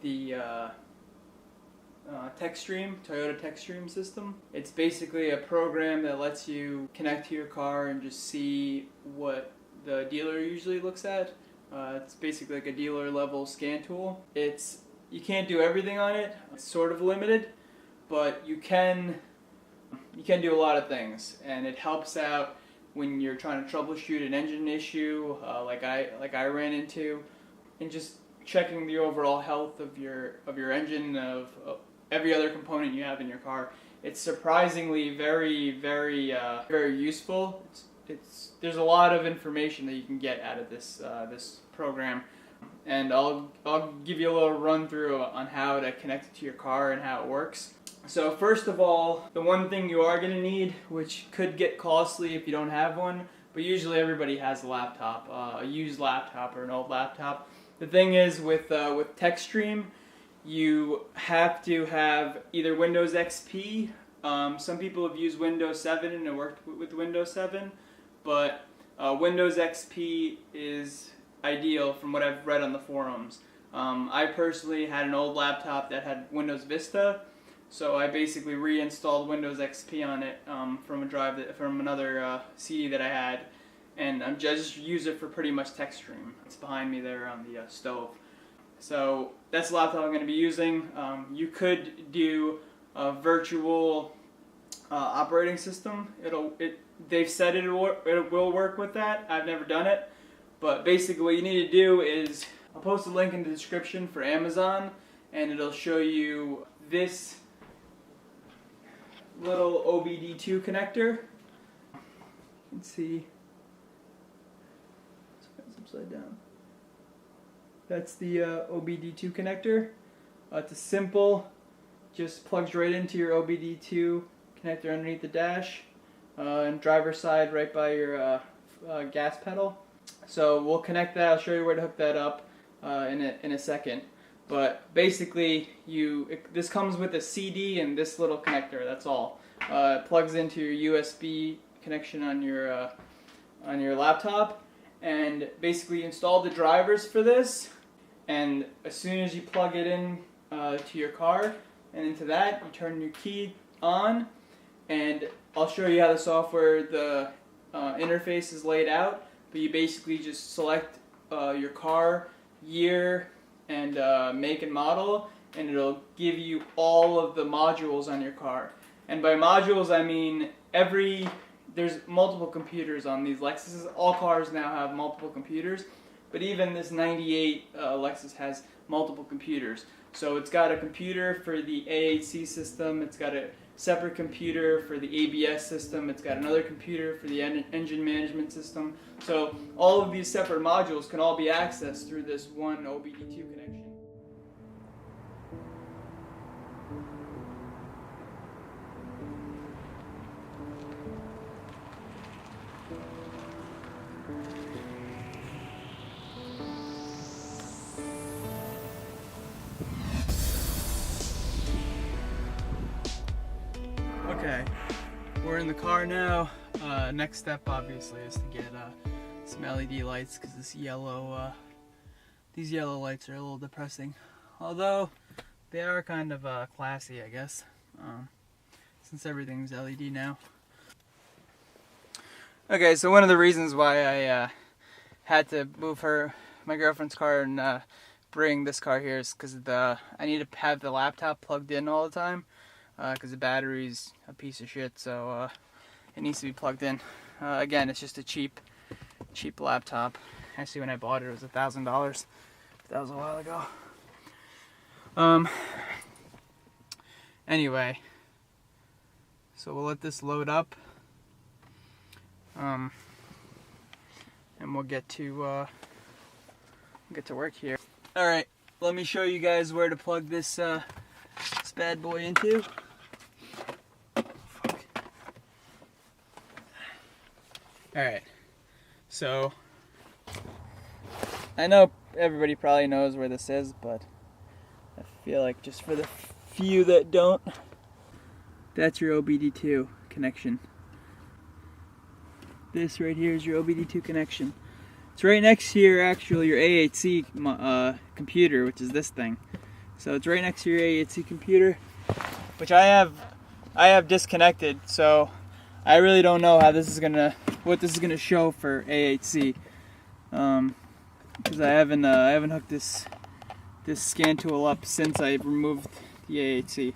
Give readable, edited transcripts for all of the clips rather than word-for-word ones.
the Toyota Techstream system. It's basically a program that lets you connect to your car and just see what the dealer usually looks at. It's basically like a dealer level scan tool. You can't do everything on it. It's sort of limited, but you can do a lot of things, and it helps out when you're trying to troubleshoot an engine issue, like I ran into, and just checking the overall health of your engine, of every other component you have in your car. It's surprisingly very useful. There's a lot of information that you can get out of this program, and I'll give you a little run through on how to connect it to your car and how it works. So first of all, the one thing you are going to need, which could get costly if you don't have one, but usually everybody has a laptop, a used laptop or an old laptop. The thing is with Techstream, you have to have either Windows XP. Some people have used Windows 7 and it worked with Windows 7, but Windows XP is ideal from what I've read on the forums. I personally had an old laptop that had Windows Vista, so I basically reinstalled Windows XP on it from another CD that I had, and I just use it for pretty much Techstream. It's behind me there on the stove. So that's the laptop I'm going to be using. You could do a virtual operating system. They've said it will work with that. I've never done it, but basically what you need to do is, I'll post a link in the description for Amazon, and it'll show you this little OBD2 connector. You can see it's upside down. That's the OBD2 connector. It's a simple, just plugs right into your OBD2 connector underneath the dash, and driver's side right by your gas pedal. So we'll connect that. I'll show you where to hook that up in a second. But basically, this comes with a CD and this little connector. That's all. It plugs into your USB connection on your laptop, and basically install the drivers for this. And as soon as you plug it in to your car and into that, you turn your key on, and I'll show you how the software, the interface is laid out. But you basically just select your car, year, and make and model, and it'll give you all of the modules on your car. And by modules I mean there's multiple computers on these Lexuses. All cars now have multiple computers, but even this 98 Lexus has multiple computers. So it's got a computer for the AHC system, it's got a separate computer for the ABS system, it's got another computer for the engine management system. So all of these separate modules can all be accessed through this one OBD2 connection. Okay, we're in the car now. Next step obviously is to get some LED lights, because these yellow lights are a little depressing. Although they are kind of classy, I guess, since everything's LED now. Okay, so one of the reasons why I had to move my girlfriend's car and bring this car here is because I need to have the laptop plugged in all the time. Because the battery's a piece of shit, so it needs to be plugged in. Again, it's just a cheap laptop. Actually, when I bought it, it was $1,000. That was a while ago. Anyway, so we'll let this load up, and we'll get to work here. All right, let me show you guys where to plug this bad boy into. Alright, so I know everybody probably knows where this is, but I feel like just for the few that don't, that's your OBD2 connection. This right here is your OBD2 connection. It's right next to your AHC computer, which is this thing. So it's right next to your AAC computer, which I have disconnected. So I really don't know what this is gonna show for AHC, because I haven't hooked this scan tool up since I removed the AHC.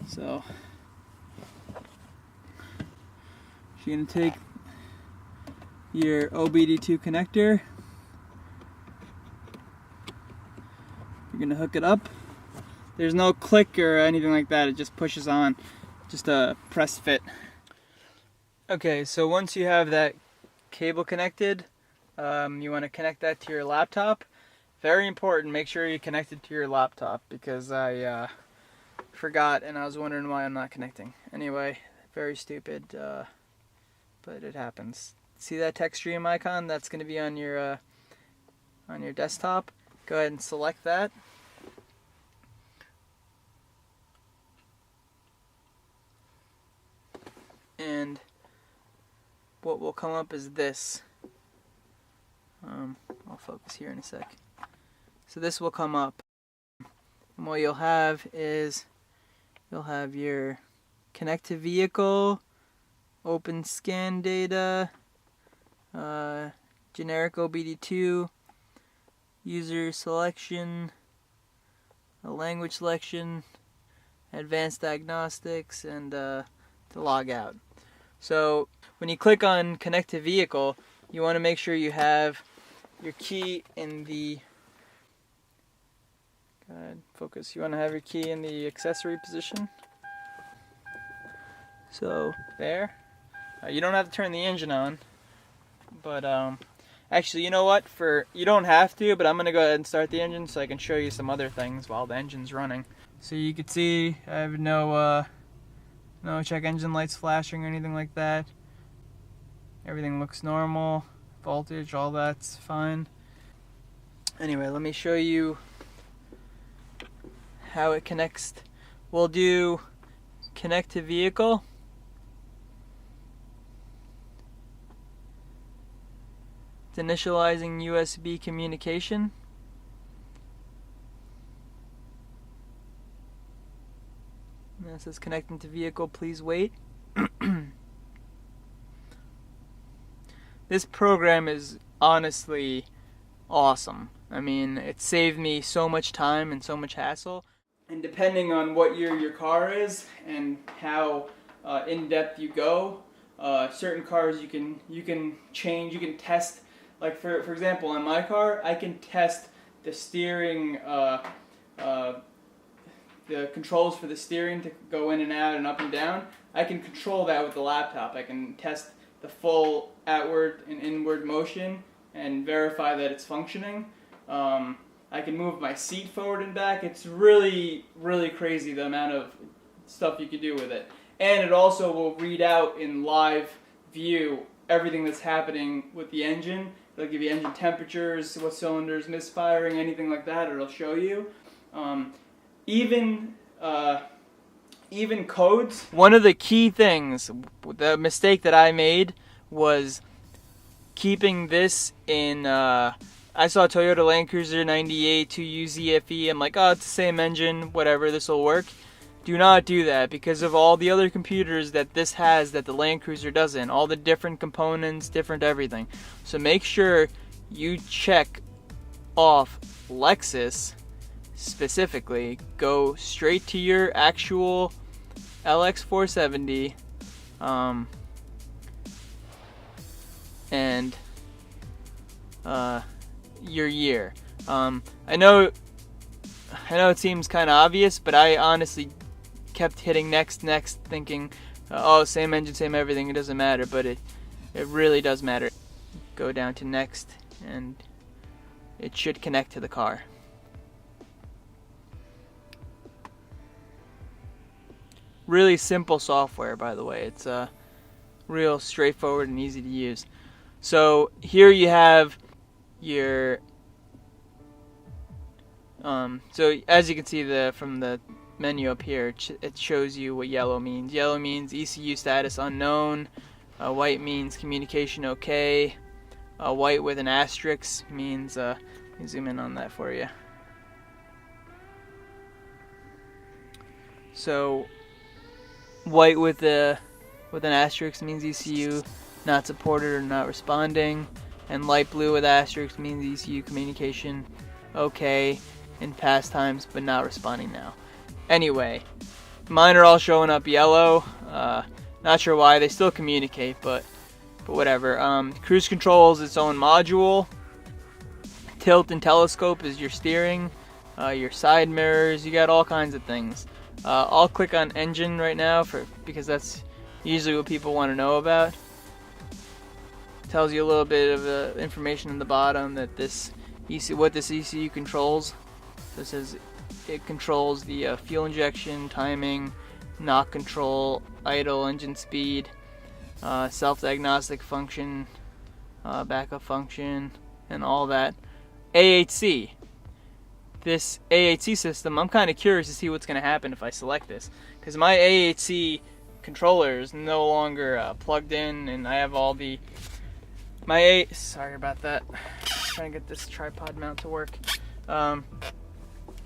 So you're gonna take your OBD2 connector, you're gonna hook it up. There's no click or anything like that, it just pushes on, just a press fit. Okay, so once you have that cable connected, you want to connect that to your laptop. Very important, make sure you connect it to your laptop, because I forgot and I was wondering why I'm not connecting. Anyway, very stupid, but it happens. See that Techstream icon? That's going to be on your desktop. Go ahead and select that. And what will come up is this. I'll focus here in a sec. So this will come up. And what you'll have is, you'll have your connect to vehicle, open scan data, generic OBD2, user selection, a language selection, advanced diagnostics, and to log out. So when you click on connect to vehicle, you want to make sure you have your key in the, go ahead, focus, you want to have your key in the accessory position. So there. You don't have to turn the engine on, but actually, you know what, you don't have to, but I'm going to go ahead and start the engine so I can show you some other things while the engine's running. So you can see I have no check engine lights flashing or anything like that. Everything looks normal, voltage, all that's fine. Anyway, let me show you how it connects. We'll do connect to vehicle. It's initializing USB communication. And it says connecting to vehicle, please wait. This program is honestly awesome. I mean, it saved me so much time and so much hassle. And depending on what year your car is and how in-depth you go, certain cars you can change, you can test. Like for example, on my car, I can test the steering, the controls for the steering to go in and out and up and down. I can control that with the laptop. I can test the full outward and inward motion and verify that it's functioning. I can move my seat forward and back. It's really, really crazy the amount of stuff you can do with it. And it also will read out in live view everything that's happening with the engine. It'll give you engine temperatures, what cylinders misfiring, anything like that. It'll show you. Even codes. One of the key things, the mistake that I made was keeping this in, I saw Toyota Land Cruiser 98 2UZFE. I'm like, oh, it's the same engine, whatever, this will work. Do not do that because of all the other computers that this has that the Land Cruiser doesn't. All the different components, different everything. So make sure you check off Lexus specifically. Go straight to your actual LX470 and your year. I know it seems kind of obvious, but I honestly kept hitting next, thinking, oh, same engine, same everything, it doesn't matter, but it really does matter. Go down to next, and it should connect to the car. Really simple software, by the way. It's real straightforward and easy to use. So here you have your so as you can see from the menu up here, it shows you what yellow means. Yellow means ECU status unknown. White means communication okay. White with an asterisk means let me zoom in on that for you. So white with an asterisk means ECU not supported or not responding, and light blue with asterisk means ECU communication okay in past times but not responding now. Anyway, mine are all showing up yellow. Not sure why. They still communicate, but whatever. Cruise control is its own module. Tilt and telescope is your steering. Your side mirrors. You got all kinds of things. I'll click on engine right now because that's usually what people want to know about. Tells you a little bit of information in the bottom that what this ECU controls. So it says it controls the fuel injection, timing, knock control, idle, engine speed, self-diagnostic function, backup function, and all that. AHC. This AHC system, I'm kind of curious to see what's going to happen if I select this, because my AHC controller is no longer plugged in, and I have all the sorry about that, trying to get this tripod mount to work.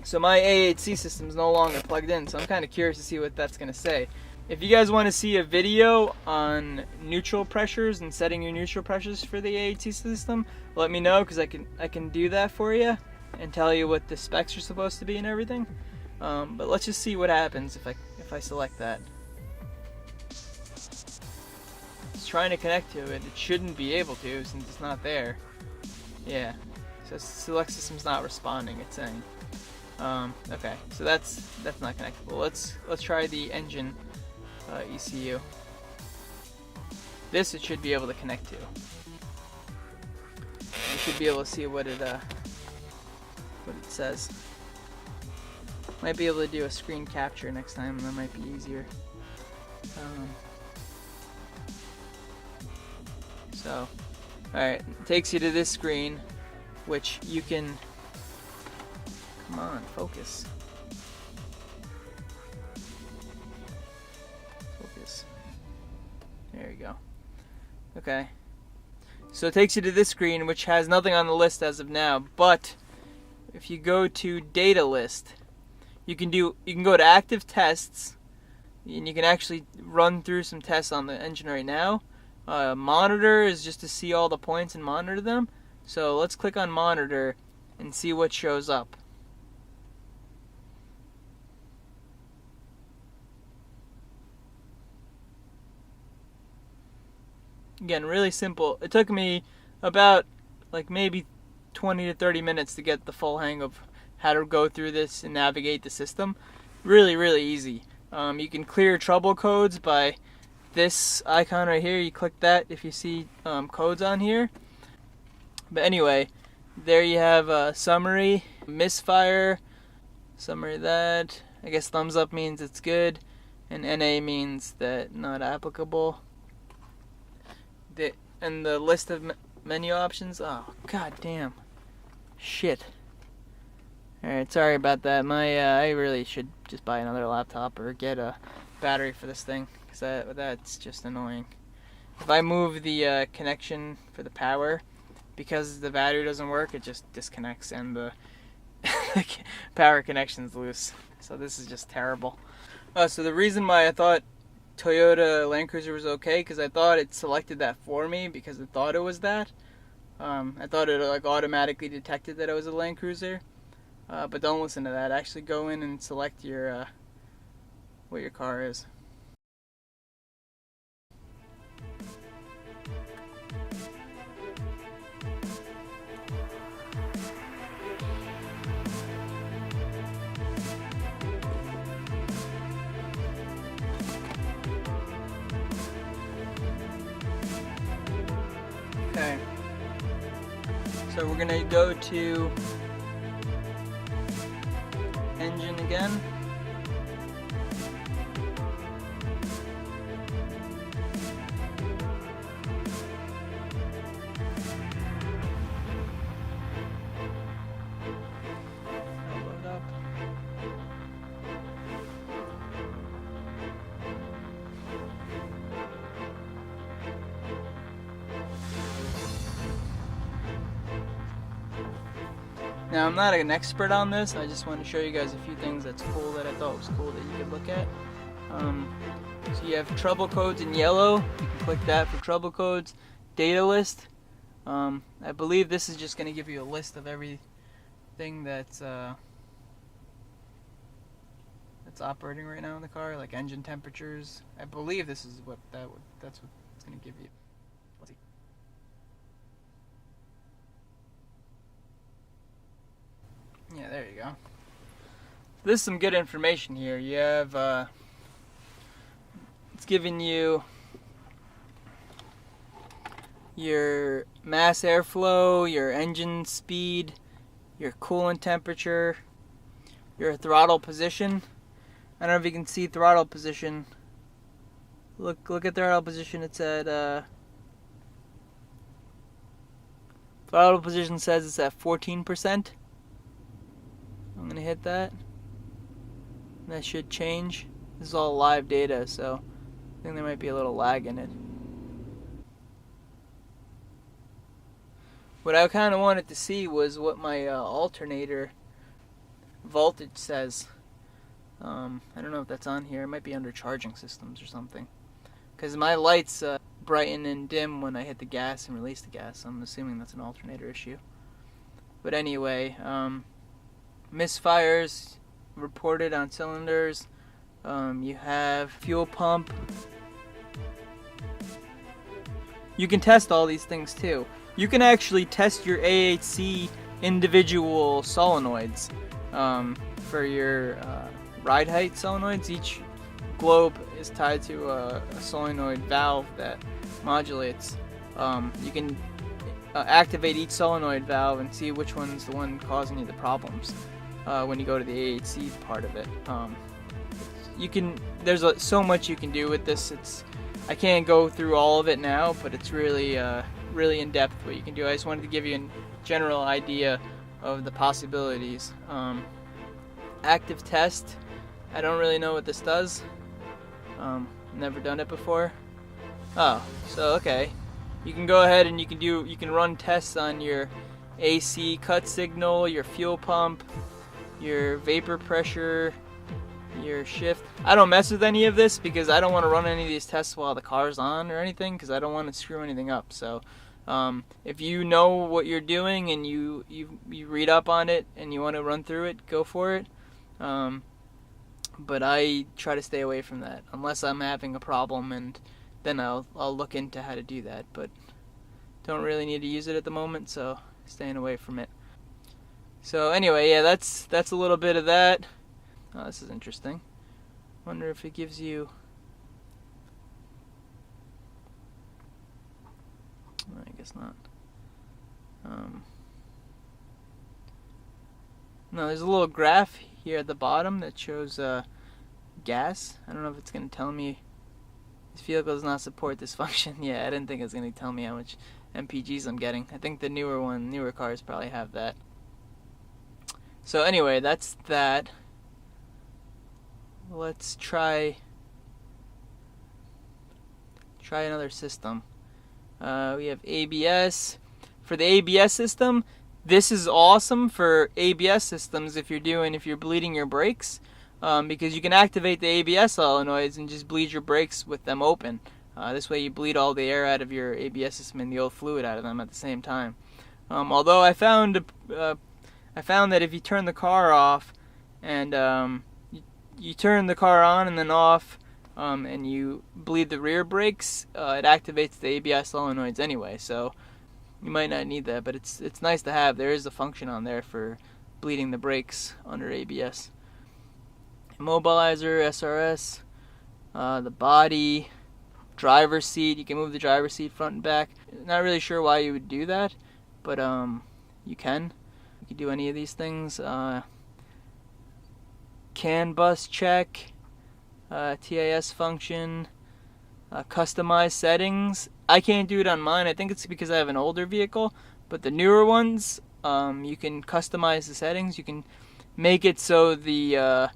So my AHC system is no longer plugged in, so I'm kind of curious to see what that's going to say. If you guys want to see a video on neutral pressures and setting your neutral pressures for the AHC system, let me know, because I can do that for you and tell you what the specs are supposed to be and everything. But let's just see what happens if I select that. It's trying to connect to it. It shouldn't be able to since it's not there. Yeah. So select system's not responding. It's saying. Okay. So that's not connectable. Let's try the engine ECU. This it should be able to connect to. You should be able to see what it says. Might be able to do a screen capture next time. That might be easier. So, alright, it takes you to this screen, which you can, come on, focus. Focus. There you go. Okay. So it takes you to this screen, which has nothing on the list as of now, but if you go to data list, you can go to active tests, and you can actually run through some tests on the engine right now. Monitor is just to see all the points and monitor them. So let's click on monitor and see what shows up. Again, really simple. It took me about maybe 20 to 30 minutes to get the full hang of how to go through this and navigate the system. Really, really easy. You can clear trouble codes by this icon right here. You click that if you see codes on here. But anyway, there you have a summary, misfire, summary of that. I guess thumbs up means it's good, and NA means that not applicable. And the list of menu options. Oh, god damn. Shit. Alright, sorry about that. I really should just buy another laptop or get a battery for this thing, because that's just annoying. If I move the connection for the power, because the battery doesn't work, it just disconnects and the power connection's loose. So this is just terrible. So the reason why I thought Toyota Land Cruiser was okay, because I thought it selected that for me because it thought it was that. I thought it automatically detected that it was a Land Cruiser. But don't listen to that. Actually go in and select your what your car is. Okay. So we're gonna go to engine again. Load up. Now, I'm not an expert on this. I just want to show you guys a few things that's cool that I thought was cool that you could look at. So you have trouble codes in yellow. You can click that for trouble codes. Data list. I believe this is just going to give you a list of everything that's operating right now in the car, like engine temperatures. I believe this is what that's what it's going to give you. Let's see. Yeah, there you go. This is some good information here. You have it's giving you your mass airflow, your engine speed, your coolant temperature, your throttle position. I don't know if you can see throttle position. Look at throttle position. It's at throttle position says it's at 14%. I'm gonna hit that. That should change. This is all live data, so I think there might be a little lag in it. What I kind of wanted to see was what my alternator voltage says. I don't know if that's on here. It might be under charging systems or something. Because my lights brighten and dim when I hit the gas and release the gas. I'm assuming that's an alternator issue. But anyway, misfires reported on cylinders. You have fuel pump. You can test all these things too. You can actually test your AHC individual solenoids for your ride height solenoids. Each globe is tied to a solenoid valve that modulates. You can activate each solenoid valve and see which one's the one causing you the problems when you go to the AHC part of it. There's so much you can do with this. I can't go through all of it now, but it's really really in depth what you can do. I just wanted to give you a general idea of the possibilities. Active test. I don't really know what this does. Never done it before. Oh, so okay. You can go ahead and you can run tests on your AC cut signal, your fuel pump, your vapor pressure, your shift. I don't mess with any of this because I don't want to run any of these tests while the car's on or anything, because I don't want to screw anything up. So if you know what you're doing and you read up on it and you want to run through it, go for it. But I try to stay away from that unless I'm having a problem, and then I'll look into how to do that. But don't really need to use it at the moment, so staying away from it. So anyway, yeah, that's a little bit of that. Oh, this is interesting. Wonder if it gives you. I guess not. No, there's a little graph here at the bottom that shows gas. I don't know if it's going to tell me this vehicle does not support this function. Yeah, I didn't think it was going to tell me how much MPGs I'm getting. I think the newer cars probably have that. So anyway, that's that. Let's try another system. We have ABS. For the ABS system, this is awesome for ABS systems if you're bleeding your brakes, because you can activate the ABS solenoids and just bleed your brakes with them open. This way you bleed all the air out of your ABS system and the old fluid out of them at the same time. Although I found that if you turn the car off and you turn the car on and then off, and you bleed the rear brakes, it activates the ABS solenoids anyway, so you might not need that, but it's nice to have. There is a function on there for bleeding the brakes under ABS. Immobilizer, SRS, the body, driver's seat. You can move the driver's seat front and back. Not really sure why you would do that, but you can. You can do any of these things. CAN bus check, TAS function, customize settings. I can't do it on mine. I think it's because I have an older vehicle, but the newer ones, you can customize the settings. You can make it so the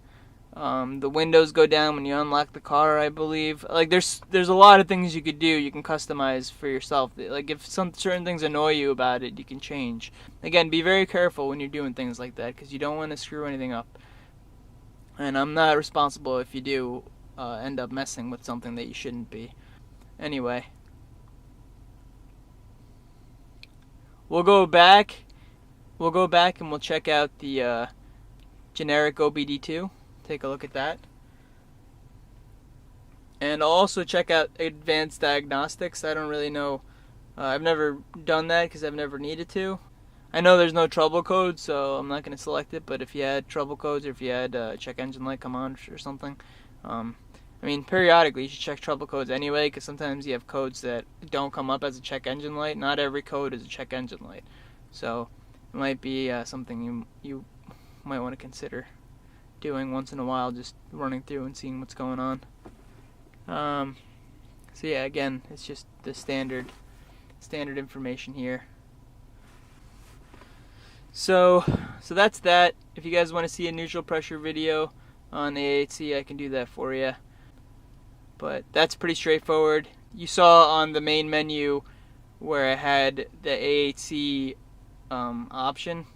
The windows go down when you unlock the car, I believe. Like there's a lot of things you could do. You can customize for yourself. Like if some certain things annoy you about it, you can change. Again, be very careful when you're doing things like that because you don't want to screw anything up. And I'm not responsible if you do end up messing with something that you shouldn't be. Anyway, we'll go back and we'll check out the generic OBD2. Take a look at that. And I'll also check out Advanced Diagnostics. I don't really know. I've never done that because I've never needed to. I know there's no trouble code, so I'm not going to select it. But if you had trouble codes or if you had check engine light come on or something, I mean, periodically you should check trouble codes anyway because sometimes you have codes that don't come up as a check engine light. Not every code is a check engine light. So it might be something you might want to consider doing once in a while, just running through and seeing what's going on. So yeah, again, it's just the standard information here. So that's that. If you guys want to see a neutral pressure video on the AHC, I can do that for you. But that's pretty straightforward. You saw on the main menu where I had the AHC option.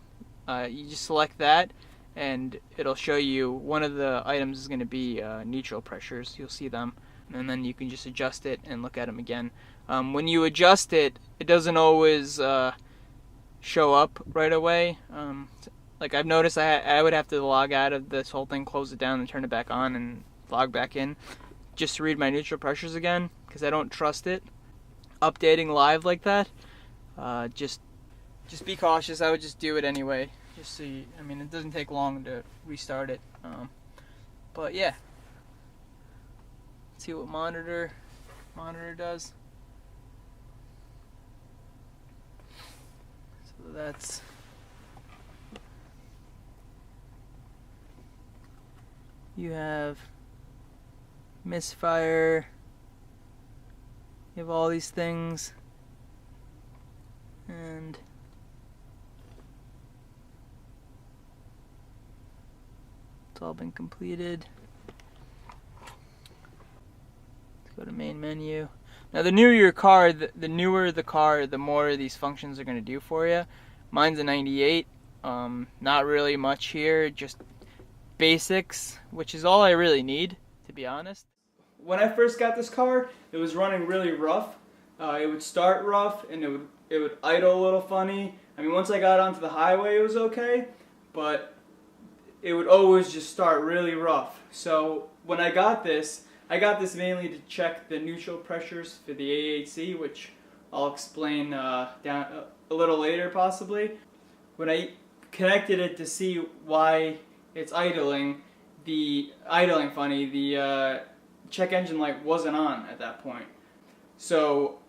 You just select that, and it'll show you one of the items is going to be neutral pressures. You'll see them, and then you can just adjust it and look at them again. When you adjust it, it doesn't always show up right away. Like I've noticed I would have to log out of this whole thing, close it down, and turn it back on and log back in just to read my neutral pressures again because I don't trust it updating live like that. Just be cautious. I would just do it anyway. Just so you, I mean, it doesn't take long to restart it. But yeah, let's see what monitor does. So that's you have misfire. You have all these things, and it's all been completed. Let's go to main menu. Now the newer your car, the newer the car, the more these functions are going to do for you. Mine's a 98. Not really much here, just basics, which is all I really need, to be honest. When I first got this car, it was running really rough. It would start rough and it would idle a little funny. I mean, once I got onto the highway, it was okay, but it would always just start really rough. So when I got this mainly to check the neutral pressures for the AHC, which I'll explain down a little later possibly. When I connected it to see why it's idling funny, the check engine light wasn't on at that point. So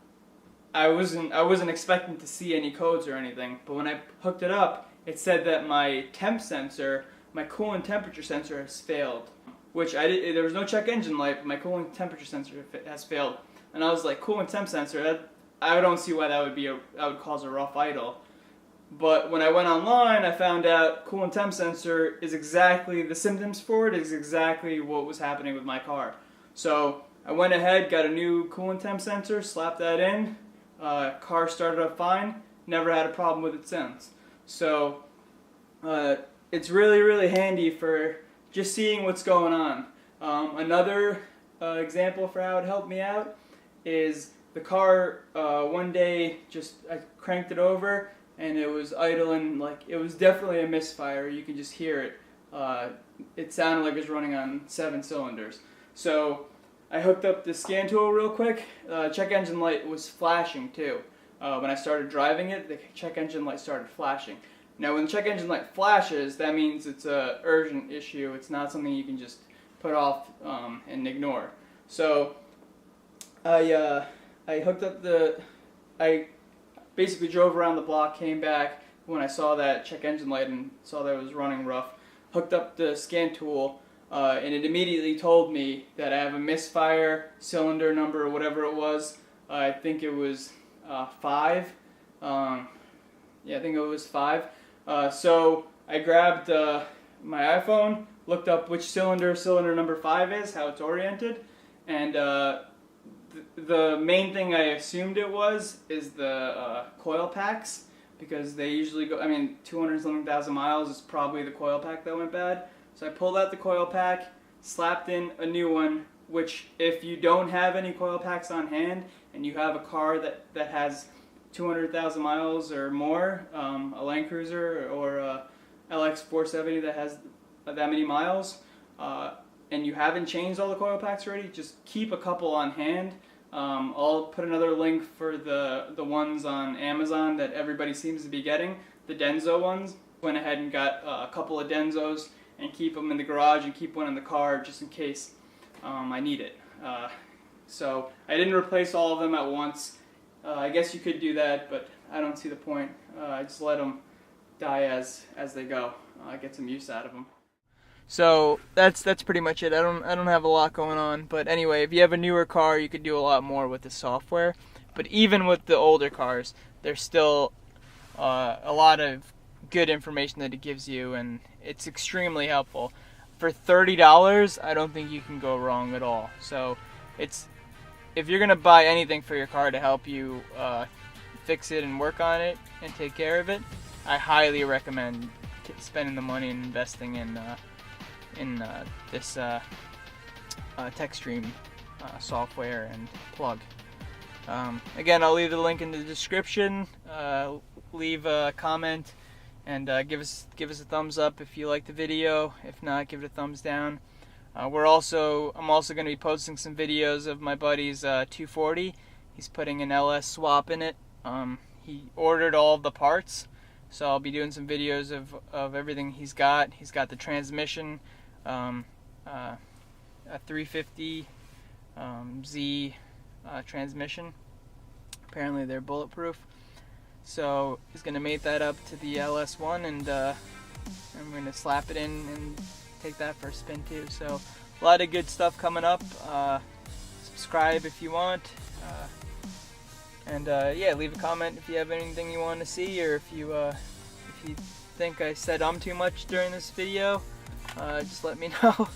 I wasn't expecting to see any codes or anything, but when I hooked it up, it said that my temp sensor, my coolant temperature sensor has failed, which there was no check engine light, but my coolant temperature sensor has failed. And I was like, coolant temp sensor, I don't see why that would cause a rough idle. But when I went online, I found out coolant temp sensor is exactly, the symptoms for it is exactly what was happening with my car. So I went ahead, got a new coolant temp sensor, slapped that in, car started up fine, never had a problem with it since. So it's really, really handy for just seeing what's going on. Another example for how it helped me out is the car, one day I cranked it over and it was idling, like it was definitely a misfire. You can just hear it. It sounded like it was running on 7 cylinders. So I hooked up the scan tool real quick. Check engine light was flashing too. When I started driving it, the check engine light started flashing. Now when the check engine light flashes, that means it's an urgent issue. It's not something you can just put off and ignore. So I hooked up I basically drove around the block, came back when I saw that check engine light and saw that it was running rough, hooked up the scan tool, and it immediately told me that I have a misfire cylinder number or whatever it was. I think it was 5. Yeah, I think it was 5. So I grabbed my iPhone, looked up which cylinder number 5 is, how it's oriented, and the main thing I assumed it was is the coil packs, because they usually go, I mean, 200 something thousand miles is probably the coil pack that went bad. So I pulled out the coil pack, slapped in a new one, which if you don't have any coil packs on hand and you have a car that has 200,000 miles or more, a Land Cruiser or a LX 470 that has that many miles, and you haven't changed all the coil packs already, just keep a couple on hand. I'll put another link for the ones on Amazon that everybody seems to be getting, the Denso ones. Went ahead and got a couple of Densos and keep them in the garage and keep one in the car just in case I need it. So I didn't replace all of them at once. I guess you could do that, but I don't see the point. I just let them die as they go. Get some use out of them. So that's pretty much it. I don't have a lot going on, but anyway, if you have a newer car, you could do a lot more with the software. But even with the older cars, there's still a lot of good information that it gives you, and it's extremely helpful. For $30, I don't think you can go wrong at all. So if you're gonna buy anything for your car to help you fix it and work on it and take care of it, I highly recommend spending the money and investing in this Techstream software and plug. Again, I'll leave the link in the description. Leave a comment and give us a thumbs up if you like the video. If not, give it a thumbs down. I'm also going to be posting some videos of my buddy's 240. He's putting an LS swap in it. He ordered all of the parts, so I'll be doing some videos of everything he's got. He's got the transmission, a 350 Z transmission. Apparently they're bulletproof. So he's going to mate that up to the LS1, and I'm going to slap it in and take that for a spin too. So a lot of good stuff coming up. Subscribe if you want. Yeah, leave a comment if you have anything you want to see, or if you think I said too much during this video. Just let me know.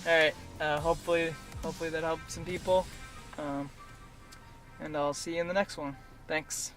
Alright, hopefully that helped some people. And I'll see you in the next one. Thanks.